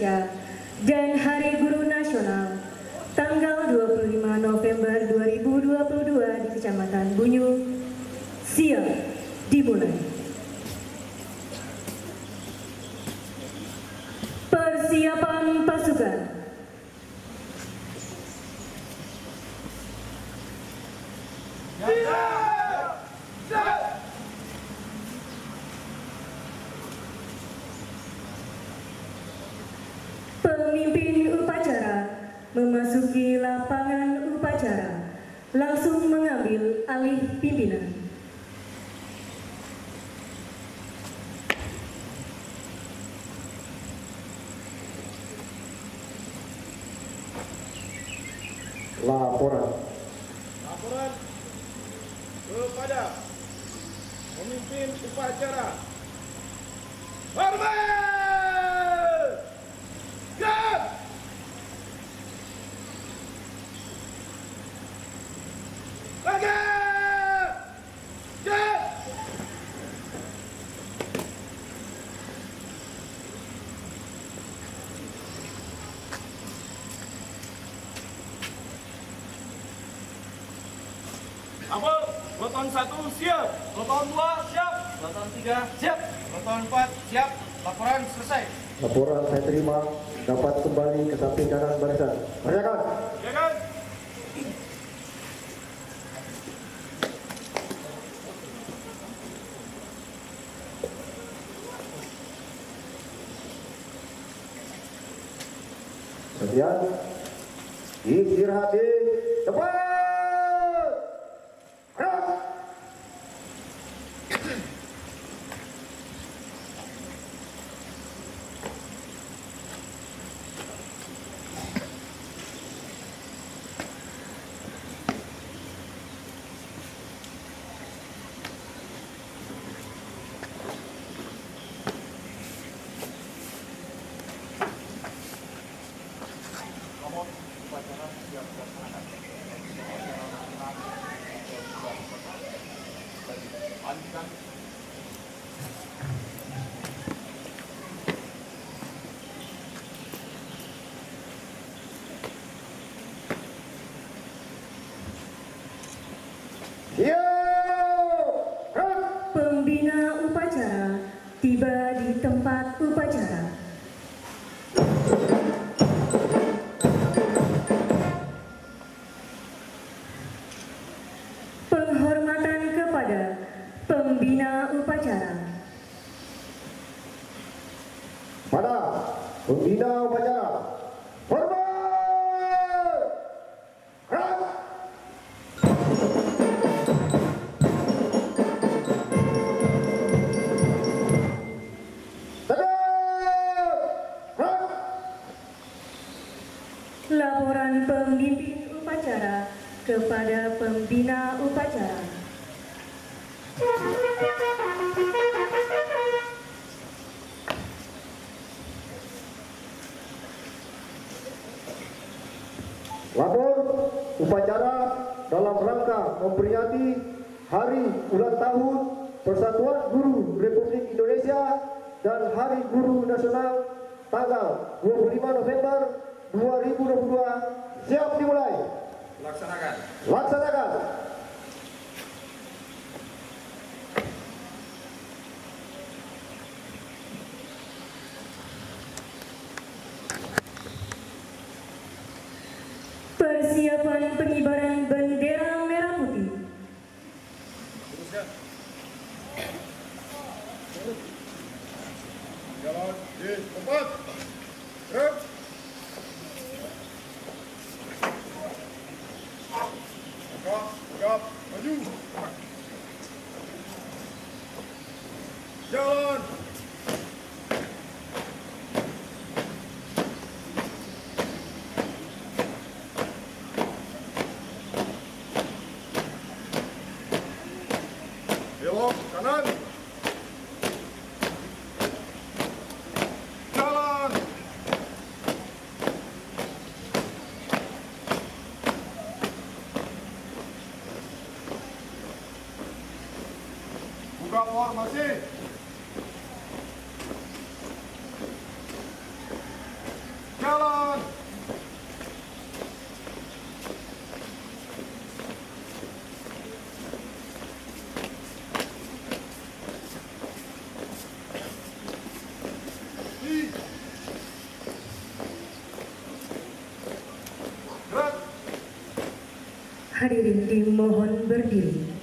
Indonesia dan Hari Guru Nasional tanggal 25 November 2022 di Kecamatan Bunyu. Siap dimulai. Persiapan pasukan. Pemimpin upacara memasuki lapangan upacara, langsung mengambil alih pimpinan. Laporan kepada pemimpin upacara. Hormat! Gap! Lagi! Gap! Apa? Peloton 1 siap. Peloton 2 siap. Peloton 3 siap. Peloton 4 siap. Laporan selesai. Laporan saya terima, dapat kembali ke samping kanan barisan. Barisan. Ya kan? Sekian. Istirahat di tempat. Gerak. Pembina upacara tiba di tempat upacara. Penghormatan kepada pembina upacara. Pada pembina upacara. Hormat! Gerak! Laporan pemimpin upacara kepada pembina upacara. Lapor upacara dalam rangka memperingati Hari Ulang Tahun Persatuan Guru Republik Indonesia dan Hari Guru Nasional tanggal 25 November 2022 siap dimulai. Laksanakan. Laksanakan. Persiapan pengibaran bendera merah putih. Teruskan. Jalan di tempat. Gerak. Tegap, maju. Jalan. Belok kanan. Jalan. Buka formasi. Hadirin dimohon berdiri.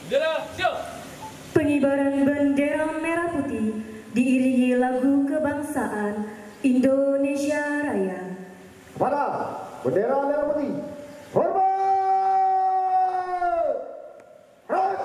Bendera siap. Pengibaran bendera merah putih diiringi lagu kebangsaan Indonesia Raya. Kepada bendera merah putih, hormat! Ras!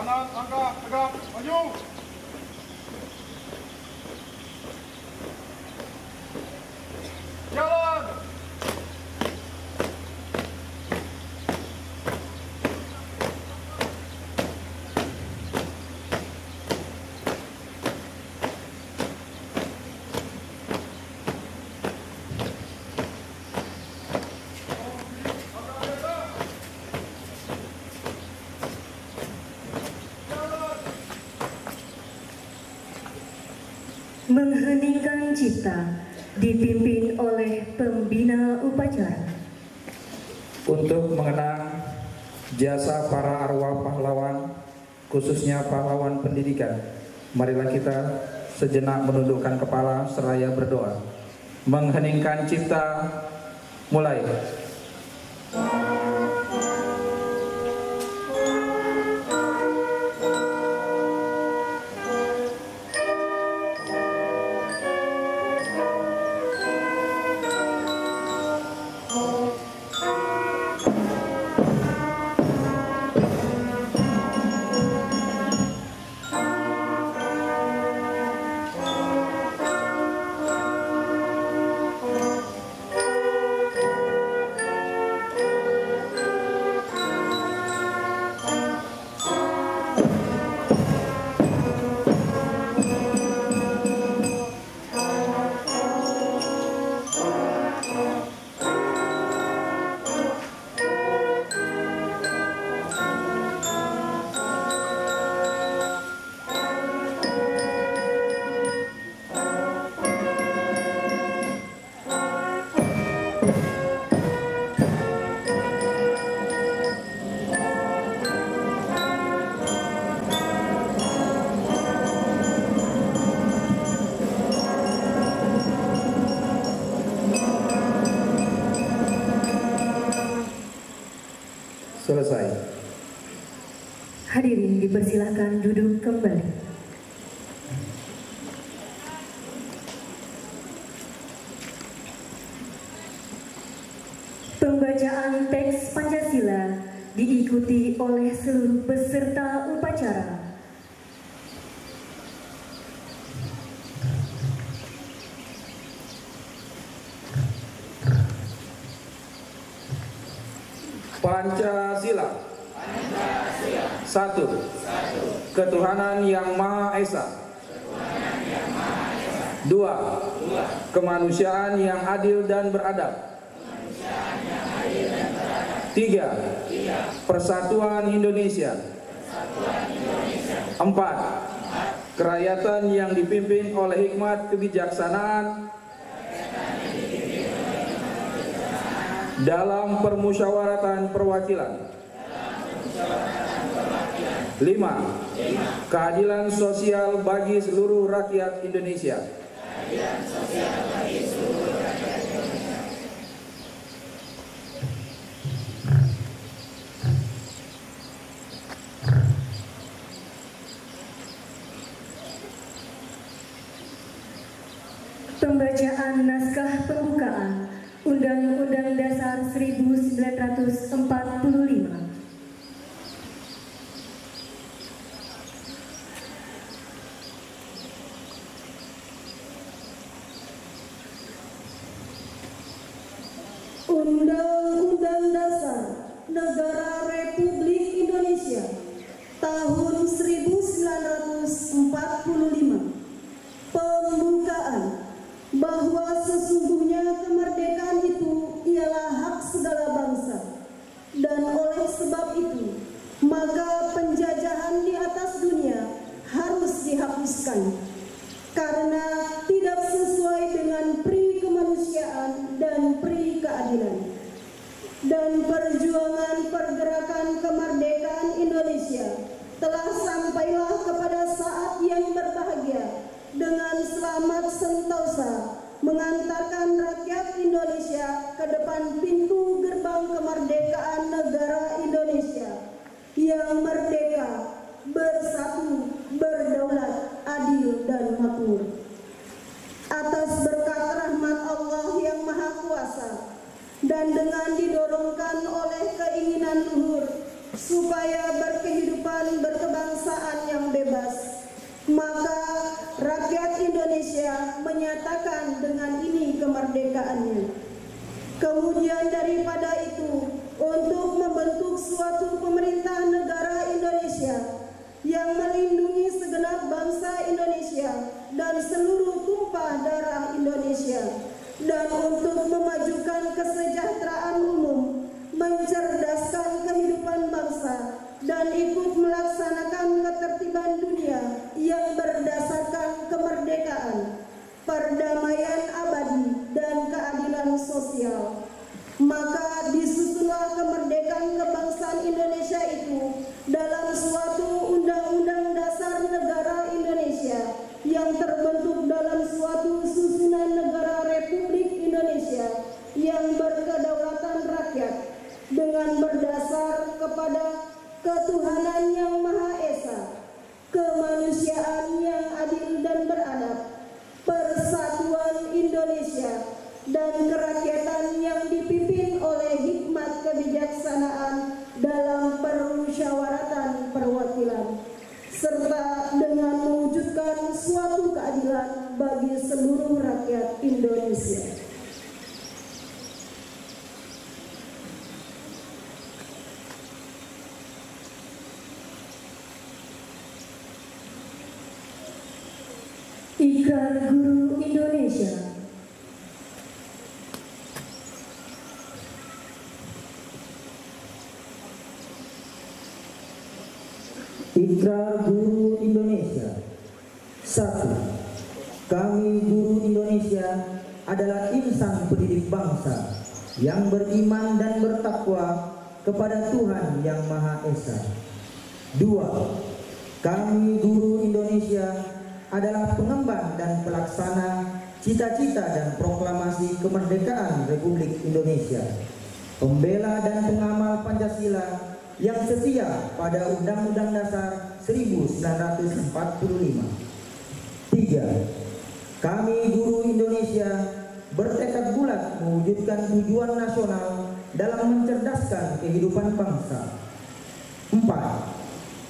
Kanan, angkat, tegak, maju. Jalan. Mengheningkan cipta dipimpin oleh pembina upacara. Untuk mengenang jasa para arwah pahlawan, khususnya pahlawan pendidikan, marilah kita sejenak menundukkan kepala seraya berdoa. Mengheningkan cipta, mulai. Selesai. Hadirin dipersilakan duduk kembali. Pembacaan teks Pancasila diikuti oleh seluruh peserta upacara. Pancasila. Satu. Ketuhanan yang Maha Esa. Dua. Kemanusiaan yang adil dan beradab. Tiga. Persatuan Indonesia. Empat. Kerakyatan yang dipimpin oleh hikmat kebijaksanaan dalam permusyawaratan perwakilan. 5. Keadilan sosial bagi seluruh rakyat Indonesia. Pembacaan naskah pembukaan Undang-Undang Dasar 1945. Undang-Undang Dasar Negara Republik Indonesia tahun 1945. Pembukaan bahwa sesungguhnya kemerdekaan itu ialah hak segala bangsa, dan oleh sebab itu maka penjajahan di atas dunia harus dihapuskan karena tidak sesuai dengan pri kemanusiaan dan pri keadilan. Dan perjuangan pergerakan kemerdekaan Indonesia telah sampailah kepada saat yang berbahagia dengan selamat sentosa mengantarkan rakyat Indonesia ke depan pintu gerbang kemerdekaan negara Indonesia yang merdeka, bersatu, berdaulat, adil dan makmur. Atas berkat rahmat Allah yang Maha Kuasa dan dengan didorongkan oleh keinginan luhur supaya berkehidupan berkebangsaan maka rakyat Indonesia menyatakan dengan ini kemerdekaannya. Kemudian daripada itu, untuk membentuk suatu pemerintah negara Indonesia yang melindungi segenap bangsa Indonesia dan seluruh tumpah darah Indonesia, dan untuk memajukan kesejahteraan umum, mencerdaskan kehidupan bangsa, dan ikut melaksanakan ketertiban dunia yang berdasarkan kemerdekaan, perdamaian abadi, dan keadilan sosial. Maka disusunlah kemerdekaan kebangsaan Indonesia itu dalam suatu Undang-Undang Dasar Negara Indonesia yang terbentuk dalam suatu susunan negara Republik Indonesia yang berkedaulatan rakyat dengan berdasar kepada ketuhanan yang Maha Esa, kemanusiaan yang adil dan beradab, persatuan Indonesia, dan kerakyatan yang dipimpin oleh hikmat kebijaksanaan dalam permusyawaratan perwakilan, serta dengan mewujudkan suatu keadilan bagi seluruh rakyat Indonesia. Ikrar Guru Indonesia. Ikrar Guru Indonesia. 1. Kami Guru Indonesia adalah insan pendidik bangsa yang beriman dan bertakwa kepada Tuhan Yang Maha Esa. 2. Kami Guru Indonesia adalah pengemban dan pelaksana cita-cita dan proklamasi kemerdekaan Republik Indonesia, pembela dan pengamal Pancasila yang setia pada Undang-Undang Dasar 1945. 3. Kami Guru Indonesia bertekad bulat mewujudkan tujuan nasional dalam mencerdaskan kehidupan bangsa. 4.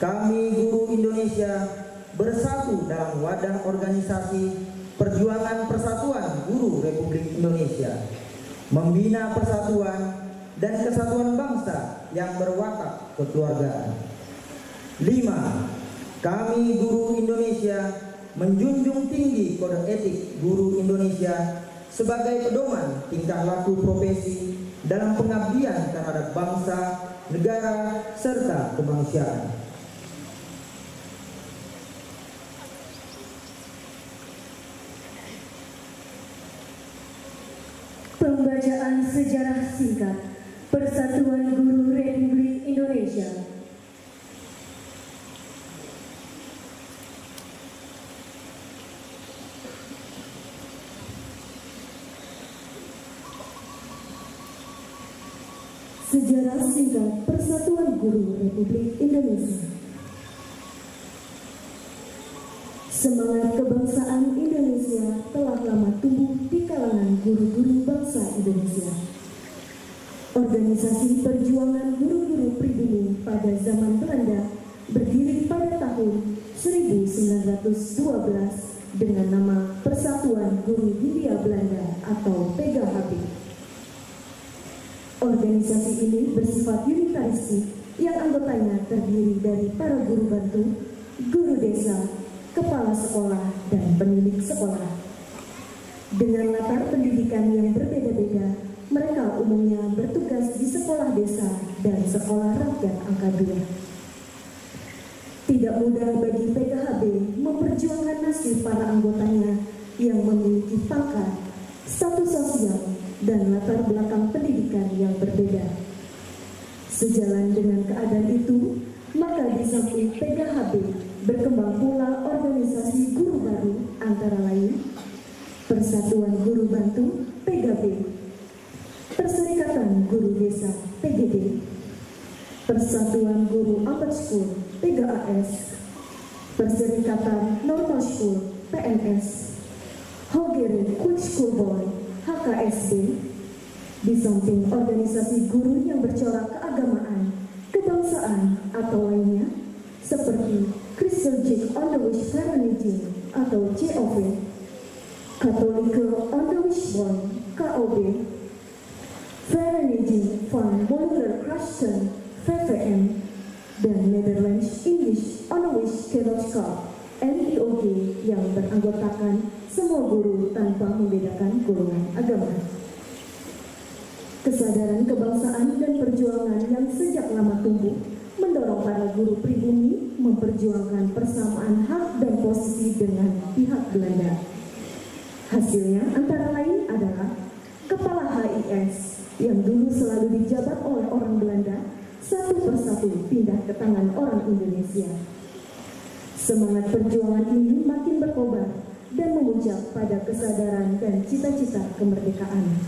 Kami Guru Indonesia bersatu dalam wadah organisasi Perjuangan Persatuan Guru Republik Indonesia, membina persatuan dan kesatuan bangsa yang berwatak kekeluargaan. 5. Kami Guru Indonesia menjunjung tinggi kode etik Guru Indonesia sebagai pedoman tingkah laku profesi dalam pengabdian terhadap bangsa, negara, serta kemanusiaan. Pembacaan sejarah singkat Persatuan Guru Republik Indonesia. Sejarah singkat Persatuan Guru Republik Indonesia. Semangat kebangsaan Indonesia telah lama tumbuh di kalangan guru-guru bangsa Indonesia. Organisasi perjuangan guru-guru pribumi pada zaman Belanda berdiri pada tahun 1912 dengan nama Persatuan Guru Hindia Belanda atau PGHB. Organisasi ini bersifat unitaristik yang anggotanya terdiri dari para guru bantu, guru desa, kepala sekolah, dan penilik sekolah. Dengan latar pendidikan yang berbeda-beda, mereka umumnya bertugas di sekolah desa dan sekolah rakyat angka 2. Tidak mudah bagi PGHB memperjuangkan nasib para anggotanya yang memiliki pangkat, status sosial, dan latar belakang pendidikan yang berbeda. Sejalan dengan keadaan itu, maka di samping PGHB berkembang pula organisasi guru baru antara lain Persatuan Guru Bantu PGB, Perserikatan Guru Desa PGD, Persatuan Guru Upper School PGAS, Perserikatan Normal School PNS, Hogere Quick School Boy HKSB, di samping organisasi guru yang bercorak keagamaan, kebangsaan atau lainnya seperti Christian Project Onderwijsvereniging atau COV, Katholieke Onderwijsbond KOB, Vereniging van Modular Christen VVM, dan Netherlands English Onderwijsgenootschap NIOG yang beranggotakan semua guru tanpa membedakan golongan agama. Kesadaran kebangsaan dan perjuangan yang sejak lama tumbuh mendorong para guru pribumi memperjuangkan persamaan hak dan posisi dengan pihak Belanda. Hasilnya antara lain adalah kepala HIS yang dulu selalu dijabat oleh orang Belanda satu persatu pindah ke tangan orang Indonesia. Semangat perjuangan ini makin berkobar dan memuncak pada kesadaran dan cita-cita kemerdekaan.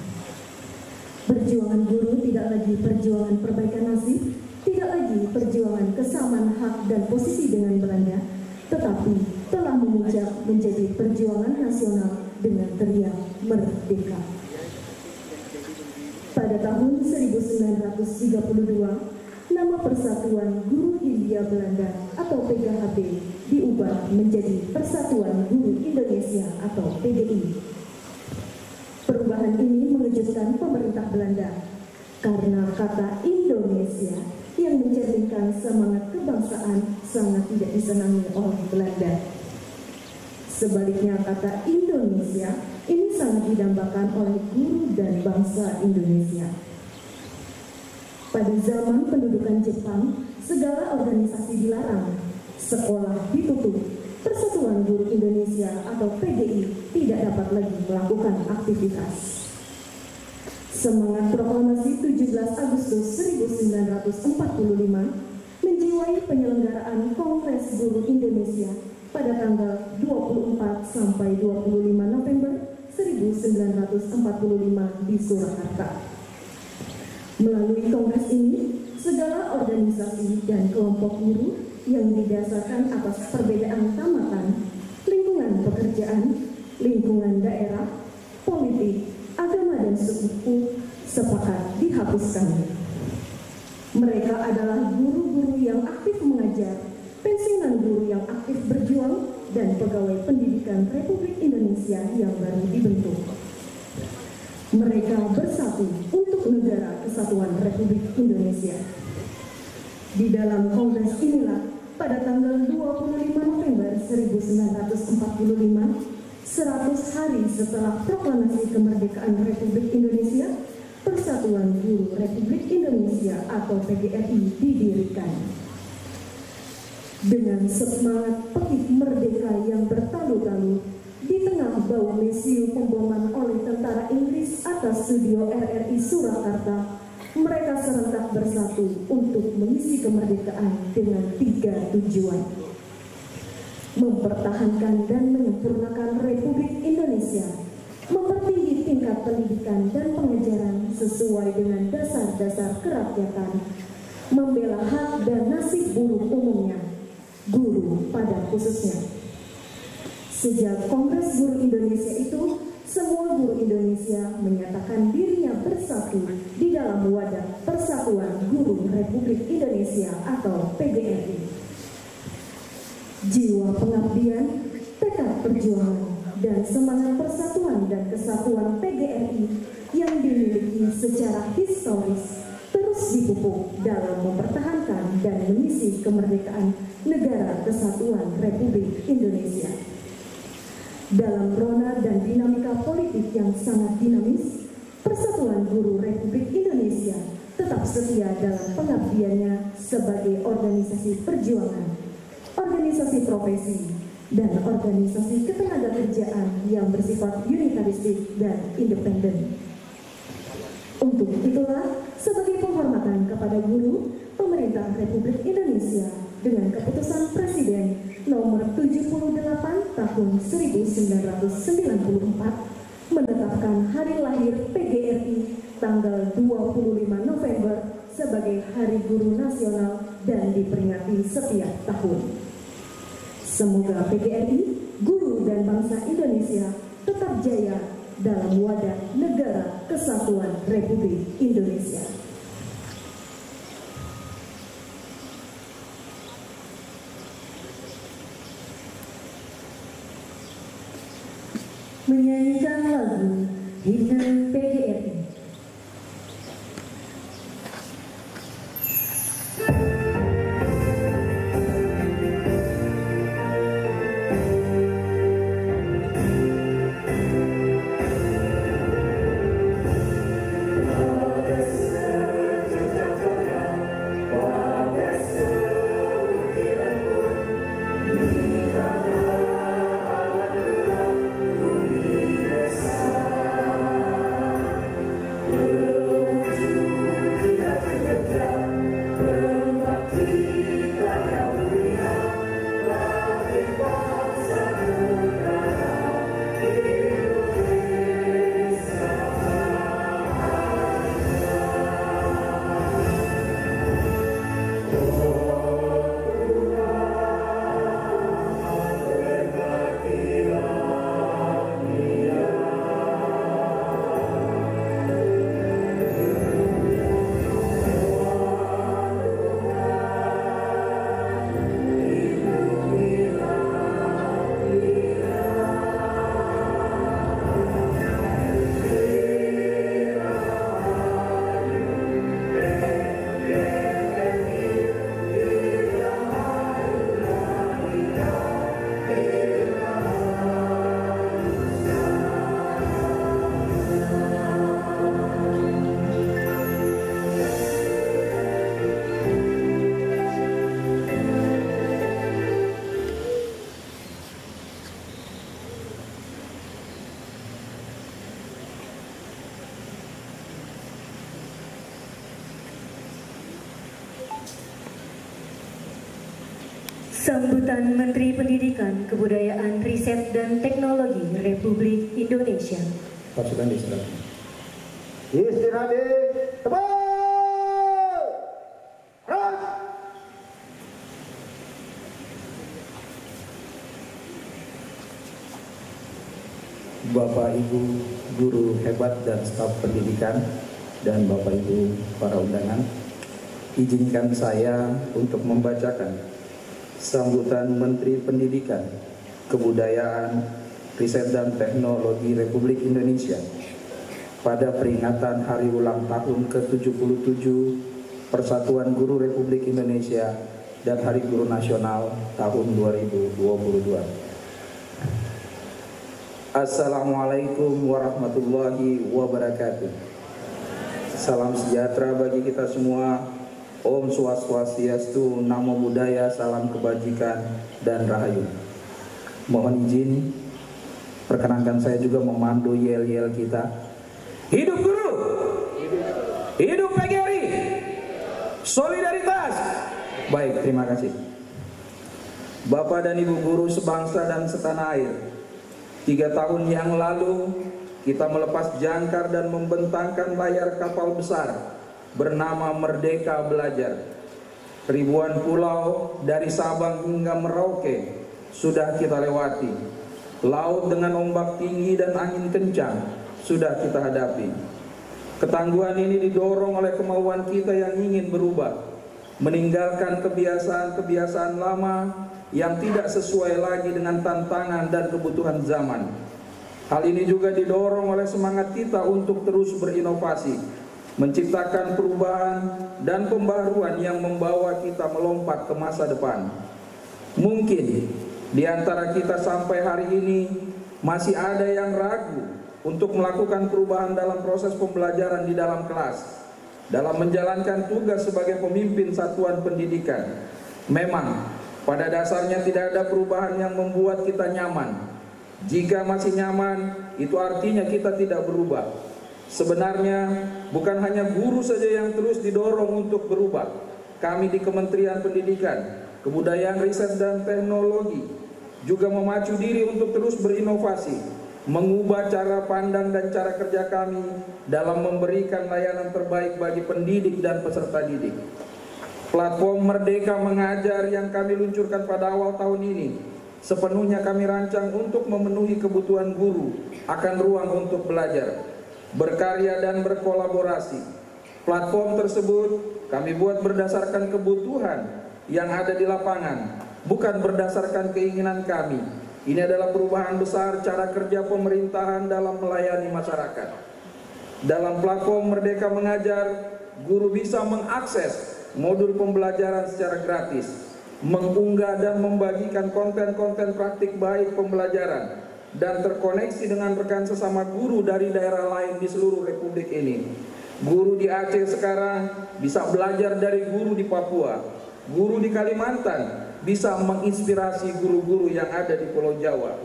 Perjuangan guru tidak lagi perjuangan perbaikan nasib, tidak lagi perjuangan kesamaan hak dan posisi dengan Belanda, tetapi telah memuncak menjadi perjuangan nasional dengan teriak merdeka. Pada tahun 1932, nama Persatuan Guru Hindia Belanda atau PGHB diubah menjadi Persatuan Guru Indonesia atau PGI. Perubahan ini mengejutkan pemerintah Belanda karena kata Indonesia yang mencerminkan semangat kebangsaan sangat tidak disenangi oleh Belanda. Sebaliknya kata Indonesia ini sangat didambakan oleh guru dan bangsa Indonesia. Pada zaman pendudukan Jepang, segala organisasi dilarang, sekolah ditutup, Persatuan Guru Indonesia atau PGI tidak dapat lagi melakukan aktivitas. Semangat proklamasi 17 Agustus 1945 menjiwai penyelenggaraan Kongres Guru Indonesia pada tanggal 24 sampai 25 November 1945 di Surakarta. Melalui kongres ini, segala organisasi dan kelompok guru yang didasarkan atas perbedaan tamatan, lingkungan pekerjaan, lingkungan daerah, politik, agama dan suku sepakat dihapuskan. Mereka adalah guru-guru yang aktif mengajar, pensiunan guru yang aktif berjuang, dan pegawai pendidikan Republik Indonesia yang baru dibentuk. Mereka bersatu untuk negara kesatuan Republik Indonesia. Di dalam kongres inilah, pada tanggal 25 November 1945, 100 hari setelah proklamasi kemerdekaan Republik Indonesia, Persatuan Guru Republik Indonesia atau PGRI didirikan. Dengan semangat petik merdeka yang bertalu-talu, di tengah bau mesiu pemboman oleh tentara Inggris atas studio RRI Surakarta, mereka serentak bersatu untuk mengisi kemerdekaan dengan 3 tujuan: mempertahankan dan menyempurnakan Republik Indonesia, mempertinggi tingkat pendidikan dan pengajaran sesuai dengan dasar-dasar kerakyatan, membela hak dan nasib buruh umumnya, guru pada khususnya. Sejak Kongres Guru Indonesia itu, semua guru Indonesia menyatakan dirinya bersatu di dalam wadah Persatuan Guru Republik Indonesia atau PGRI. Jiwa pengabdian, tekad perjuangan, dan semangat persatuan dan kesatuan PGRI yang dimiliki secara historis terus dipupuk dalam mempertahankan dan mengisi kemerdekaan Negara Kesatuan Republik Indonesia. Dalam rona dan dinamika politik yang sangat dinamis, Persatuan Guru Republik Indonesia tetap setia dalam pengabdiannya sebagai organisasi perjuangan, organisasi profesi, dan organisasi ketenagakerjaan yang bersifat unitaristik dan independen. Untuk itulah, sebagai penghormatan kepada guru, pemerintah Republik Indonesia dengan keputusan Presiden nomor 78 tahun 1994 menetapkan hari lahir PGRI tanggal 25 November sebagai Hari Guru Nasional dan diperingati setiap tahun. Semoga PGRI, guru dan bangsa Indonesia tetap jaya dalam wadah Negara Kesatuan Republik Indonesia. menyanyikan lagu Himne PGRI. Sambutan Menteri Pendidikan, Kebudayaan, Riset, dan Teknologi Republik Indonesia. Pasukan diserahkan. Istirahat, tebal. Ras. Bapak Ibu guru hebat dan staf pendidikan dan Bapak Ibu para undangan, izinkan saya untuk membacakan sambutan Menteri Pendidikan, Kebudayaan, Riset dan Teknologi Republik Indonesia pada peringatan Hari Ulang Tahun ke-77 Persatuan Guru Republik Indonesia dan Hari Guru Nasional tahun 2022. Assalamualaikum warahmatullahi wabarakatuh. Salam sejahtera bagi kita semua. Om Swastiastu, Namo Buddhaya, salam kebajikan dan rahayu. Mohon izin, perkenankan saya juga memandu yel-yel kita. Hidup guru, hidup PGRI, solidaritas. Baik, terima kasih. Bapak dan Ibu guru sebangsa dan setanah air, 3 tahun yang lalu kita melepas jangkar dan membentangkan layar kapal besar bernama Merdeka Belajar. Ribuan pulau dari Sabang hingga Merauke sudah kita lewati. Laut dengan ombak tinggi dan angin kencang sudah kita hadapi. Ketangguhan ini didorong oleh kemauan kita yang ingin berubah, meninggalkan kebiasaan-kebiasaan lama yang tidak sesuai lagi dengan tantangan dan kebutuhan zaman. Hal ini juga didorong oleh semangat kita untuk terus berinovasi, menciptakan perubahan dan pembaruan yang membawa kita melompat ke masa depan. Mungkin di antara kita sampai hari ini masih ada yang ragu untuk melakukan perubahan dalam proses pembelajaran di dalam kelas, dalam menjalankan tugas sebagai pemimpin satuan pendidikan. Memang pada dasarnya tidak ada perubahan yang membuat kita nyaman. Jika masih nyaman, itu artinya kita tidak berubah. Sebenarnya bukan hanya guru saja yang terus didorong untuk berubah. Kami di Kementerian Pendidikan, Kebudayaan, Riset, dan Teknologi juga memacu diri untuk terus berinovasi, mengubah cara pandang dan cara kerja kami dalam memberikan layanan terbaik bagi pendidik dan peserta didik. Platform Merdeka Mengajar yang kami luncurkan pada awal tahun ini sepenuhnya kami rancang untuk memenuhi kebutuhan guru akan ruang untuk belajar, berkarya dan berkolaborasi. Platform tersebut kami buat berdasarkan kebutuhan yang ada di lapangan, bukan berdasarkan keinginan kami Ini adalah perubahan besar cara kerja pemerintahan dalam melayani masyarakat. Dalam platform Merdeka Mengajar, guru bisa mengakses modul pembelajaran secara gratis, mengunggah dan membagikan konten-konten praktik baik pembelajaran, dan terkoneksi dengan rekan sesama guru dari daerah lain di seluruh Republik ini. Guru di Aceh sekarang bisa belajar dari guru di Papua. Guru di Kalimantan bisa menginspirasi guru-guru yang ada di Pulau Jawa.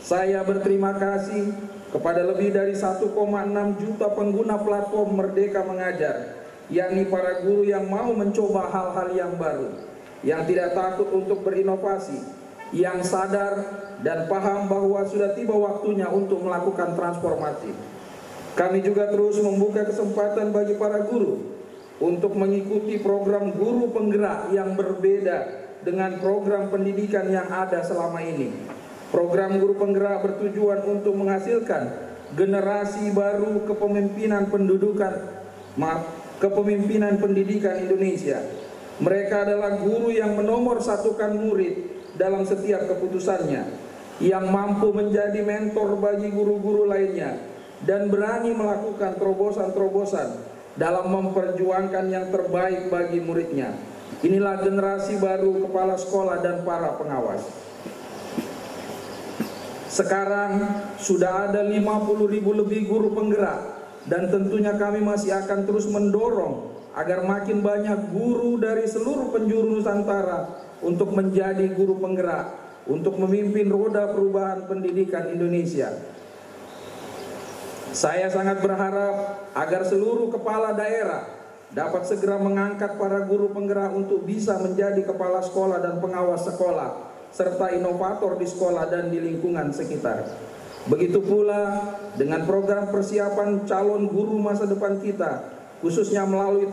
Saya berterima kasih kepada lebih dari 1,6 juta pengguna platform Merdeka Mengajar, yakni para guru yang mau mencoba hal-hal yang baru, yang tidak takut untuk berinovasi, yang sadar dan paham bahwa sudah tiba waktunya untuk melakukan transformasi. Kami juga terus membuka kesempatan bagi para guru untuk mengikuti program guru penggerak yang berbeda dengan program pendidikan yang ada selama ini. Program guru penggerak bertujuan untuk menghasilkan generasi baru kepemimpinan pendidikan Indonesia. Mereka adalah guru yang menomor satukan murid dalam setiap keputusannya, yang mampu menjadi mentor bagi guru-guru lainnya, dan berani melakukan terobosan-terobosan dalam memperjuangkan yang terbaik bagi muridnya. Inilah generasi baru kepala sekolah dan para pengawas. Sekarang sudah ada 50.000 lebih guru penggerak, dan tentunya kami masih akan terus mendorong agar makin banyak guru dari seluruh penjuru Nusantara untuk menjadi guru penggerak, untuk memimpin roda perubahan pendidikan Indonesia. Saya sangat berharap agar seluruh kepala daerah dapat segera mengangkat para guru penggerak untuk bisa menjadi kepala sekolah dan pengawas sekolah, serta inovator di sekolah dan di lingkungan sekitar. Begitu pula dengan program persiapan calon guru masa depan kita, khususnya melalui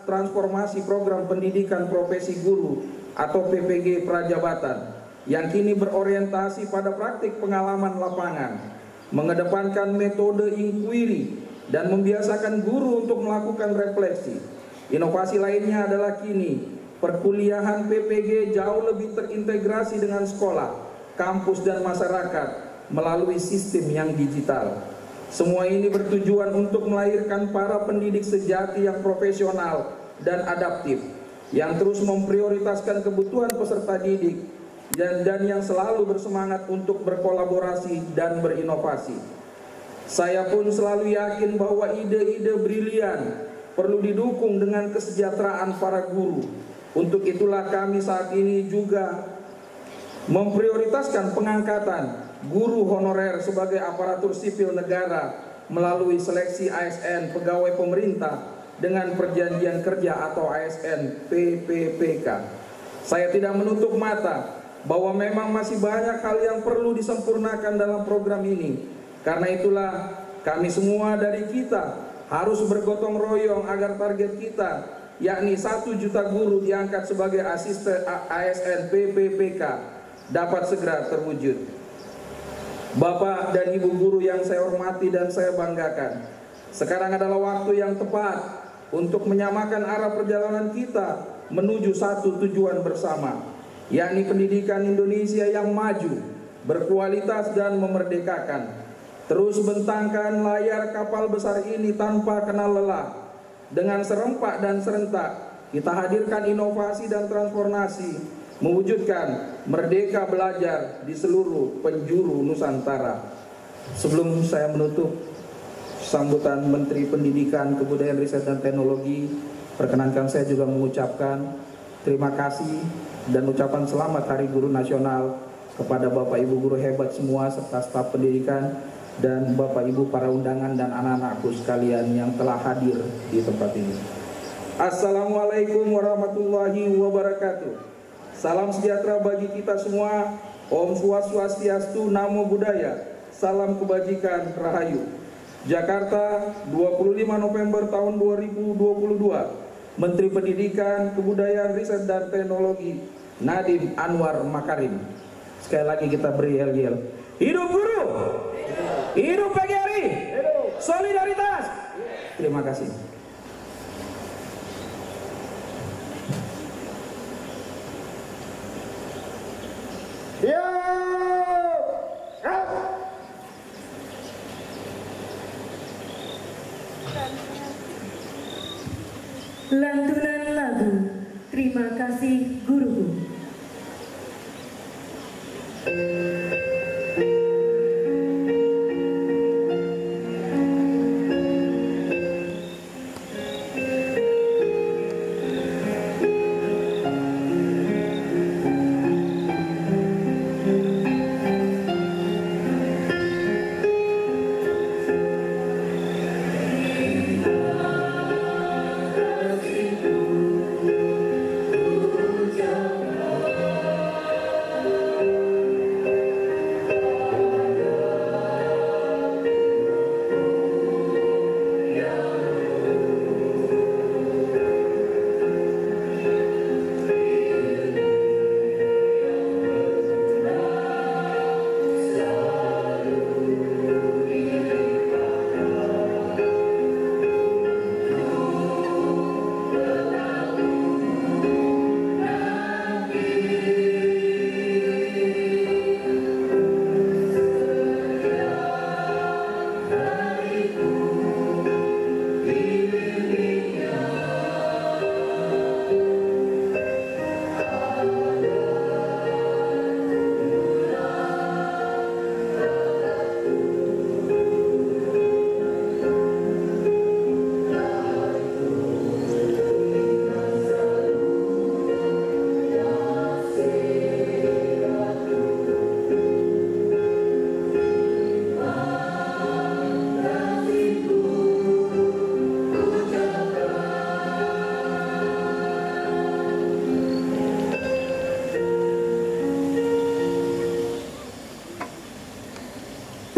transformasi program pendidikan profesi guru atau PPG Prajabatan, yang kini berorientasi pada praktik pengalaman lapangan, mengedepankan metode inquiry dan membiasakan guru untuk melakukan refleksi. Inovasi lainnya adalah kini perkuliahan PPG jauh lebih terintegrasi dengan sekolah, kampus dan masyarakat melalui sistem yang digital. Semua ini bertujuan untuk melahirkan para pendidik sejati yang profesional dan adaptif, yang terus memprioritaskan kebutuhan peserta didik dan yang selalu bersemangat untuk berkolaborasi dan berinovasi. Saya pun selalu yakin bahwa ide-ide brilian perlu didukung dengan kesejahteraan para guru. Untuk itulah kami saat ini juga memprioritaskan pengangkatan guru honorer sebagai aparatur sipil negara melalui seleksi ASN pegawai pemerintah dengan perjanjian kerja atau ASN PPPK. Saya tidak menutup mata bahwa memang masih banyak hal yang perlu disempurnakan dalam program ini. Karena itulah kami semua dari kita harus bergotong royong agar target kita, yakni 1 juta guru diangkat sebagai asisten ASN PPPK, dapat segera terwujud. Bapak dan Ibu guru yang saya hormati dan saya banggakan, sekarang adalah waktu yang tepat untuk menyamakan arah perjalanan kita menuju satu tujuan bersama, yakni pendidikan Indonesia yang maju, berkualitas dan memerdekakan. Terus bentangkan layar kapal besar ini tanpa kenal lelah. Dengan serempak dan serentak, kita hadirkan inovasi dan transformasi, mewujudkan merdeka belajar di seluruh penjuru Nusantara. Sebelum saya menutup sambutan Menteri Pendidikan, Kebudayaan, Riset dan Teknologi, perkenankan saya juga mengucapkan terima kasih dan ucapan selamat Hari Guru Nasional kepada Bapak Ibu guru hebat semua serta staf pendidikan dan Bapak Ibu para undangan dan anak-anakku sekalian yang telah hadir di tempat ini. Assalamualaikum warahmatullahi wabarakatuh. Salam sejahtera bagi kita semua. Om Swastiastu, Namo Buddhaya. Salam kebajikan, Rahayu. Jakarta, 25 November tahun 2022. Menteri Pendidikan, Kebudayaan, Riset dan Teknologi Nadiem Anwar Makarim. Sekali lagi kita beri yel-yel. Hidup guru! Hidup PGRI! Solidaritas! Terima kasih. Ya. Lantunan lagu Terima Kasih Guruku.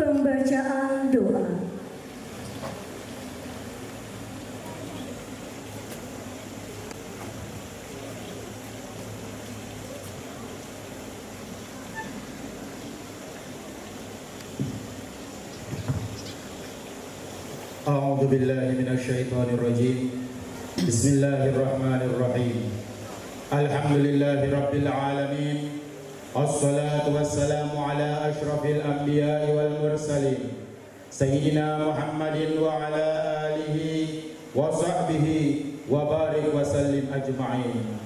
Pembacaan doa. A'udzu billahi minasyaitonir rajim. Bismillahirrahmanirrahim. Alhamdulillahi rabbil alamin. Assalatu wassalamu ala ashrafil anbiya'i wal mursalin Sayyidina Muhammadin wa ala alihi wa sahbihi wa barik wa sallim ajma'in.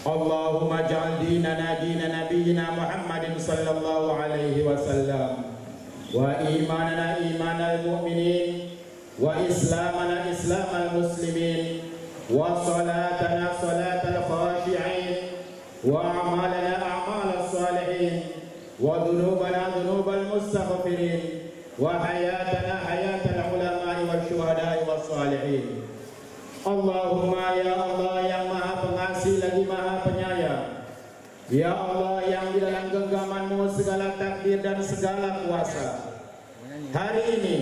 Allahumma ja'al dinana dina nabiyyina Muhammadin sallallahu alaihi wasallam wa imanana imanal mu'minin wa islamana islamal muslimin wa salatana salatal khashi'in wa amalana a'malal salihin wa dhunubana dhunubal mustaghfirin wa hayatana hayatal ulama'i wasyuhada'i wassalihin. Allahumma ya Allah yang maha pengasih lagi maha penyayang, ya Allah yang di dalam genggaman-Mu segala takdir dan segala kuasa, hari ini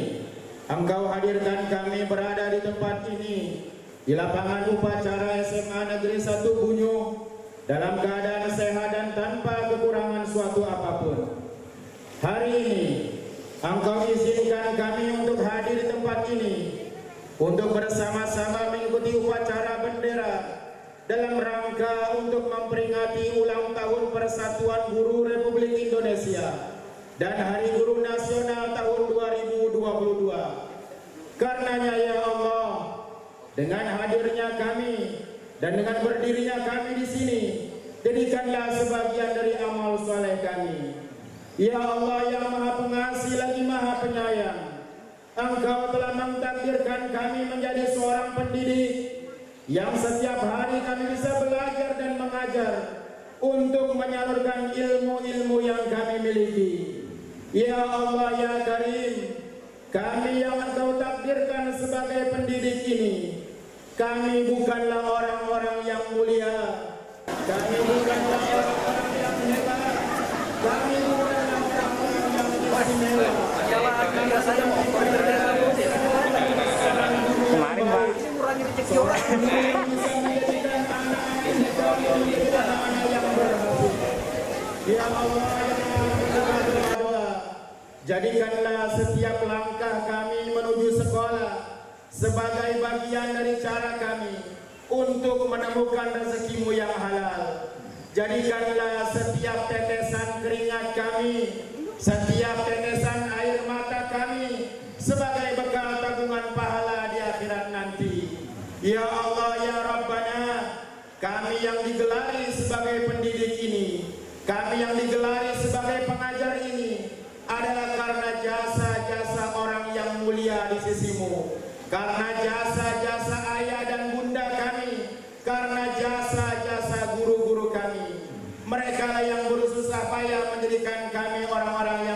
Engkau hadirkan kami berada di tempat ini, di lapangan upacara SMA Negeri 1 Bunyu, dalam keadaan sehat dan tanpa kekurangan suatu apapun. Hari ini Engkau izinkan kami untuk hadir di tempat ini, untuk bersama-sama mengikuti upacara bendera dalam rangka untuk memperingati ulang tahun Persatuan Guru Republik Indonesia dan Hari Guru Nasional tahun 2022. Karenanya ya Allah, dengan hadirnya kami dan dengan berdirinya kami di sini, jadikanlah sebagian dari amal soleh kami. Ya Allah yang maha pengasih lagi maha penyayang, Engkau telah mentakdirkan kami menjadi seorang pendidik yang setiap hari kami bisa belajar dan mengajar untuk menyalurkan ilmu-ilmu yang kami miliki. Ya Allah ya Karim, kami yang Engkau takdirkan sebagai pendidik ini, kami bukanlah orang-orang yang mulia, kami bukanlah orang-orang yang hebat, kami bukanlah orang-orang yang istimewa. Kemarin Pak rezeki orang Ya Allah, jadikanlah setiap langkah kami menuju sekolah sebagai bagian dari cara kami untuk menemukan rezeki-Mu yang halal. Jadikanlah setiap tetesan keringat kami, setiap tetesan air mata kami sebagai bekal tabungan pahala di akhirat nanti. Ya Allah ya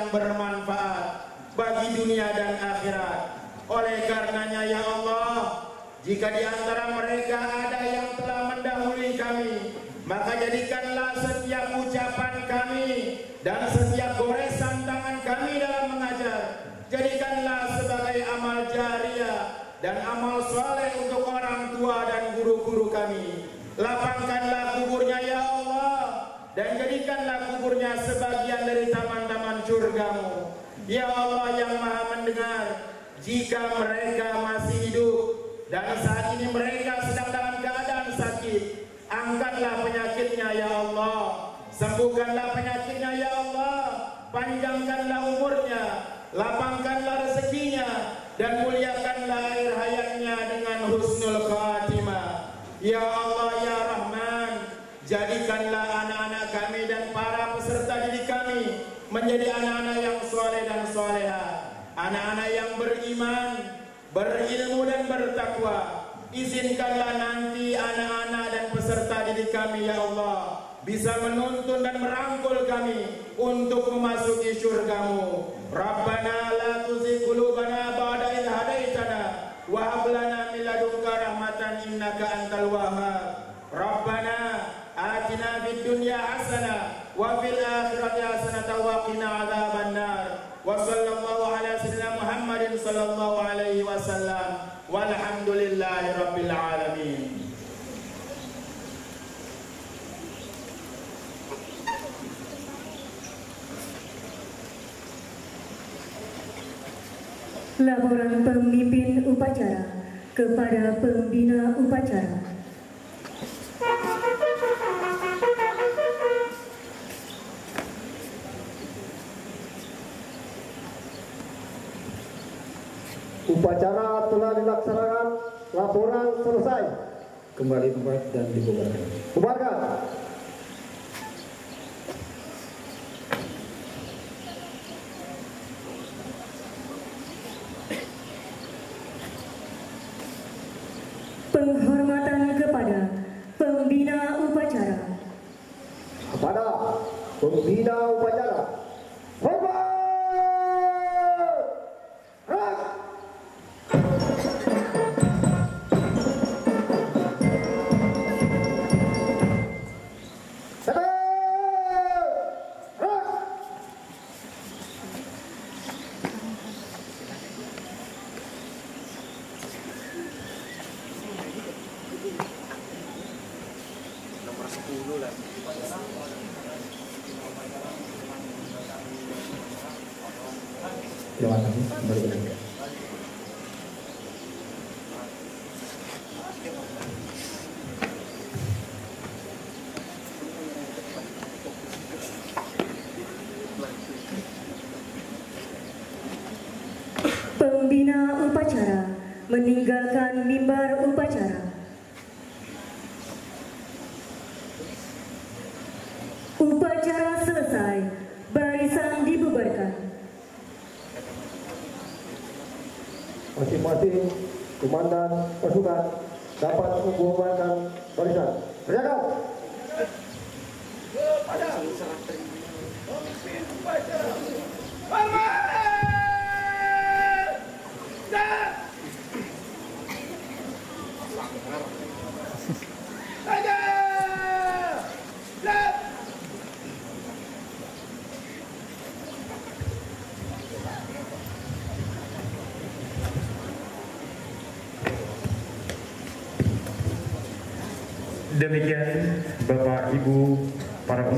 yang bermanfaat bagi dunia dan akhirat. Oleh karenanya ya Allah, jika di antara mereka ada yang telah mendahului kami, maka jadikanlah setiap ucapan kami dan setiap goresan tangan kami dalam mengajar, jadikanlah sebagai amal jariah dan amal soleh untuk orang tua dan guru-guru kami. Lapangkanlah kuburnya ya Allah, dan jadikanlah kuburnya sebagian dari taman-taman surgamu. Ya Allah yang maha mendengar, jika mereka masih hidup dan saat ini mereka sedang dalam keadaan sakit, angkatlah penyakitnya ya Allah, sembuhkanlah penyakitnya ya Allah, panjangkanlah umurnya, lapangkanlah rezekinya, dan muliakanlah akhir hayatnya dengan husnul khatimah. Ya Allah ya Rahman, jadikanlah anak-anak kami dan para peserta didik kami menjadi anak-anak yang soleh dan soleha, anak-anak yang beriman, berilmu dan bertakwa. Izinkanlah nanti anak-anak dan peserta didik kami ya Allah bisa menuntun dan merangkul kami untuk memasuki surgamu. Rabbana la tuzigh qulubana ba'da idh hadaitana wa hab lana min ladunka rahmatan innaka antal wahhab. Rabbana atina fid dunya hasanah wa fil akhirati hasanah wa qina adzabannar. Wa sallallahu ala sayyidina Muhammadin sallallahu alaihi wasallam. Walhamdulillahi rabbil alamin. Laporan pemimpin upacara kepada pembina upacara. Upacara telah dilaksanakan, laporan selesai. Kembali tempat dan dibubarkan. Bubarkan. Penghormatan kepada pembina upacara. Kepada pembina upacara. Hormat! Rak! Terima kasih. Kembali ke tempat. Pembina upacara meninggalkan mimbar upacara. Upacara selesai, barisan dibubarkan. Masing-masing komandan pasukan dapat membubarkan barisan. Berjaga. Demikian Bapak Ibu para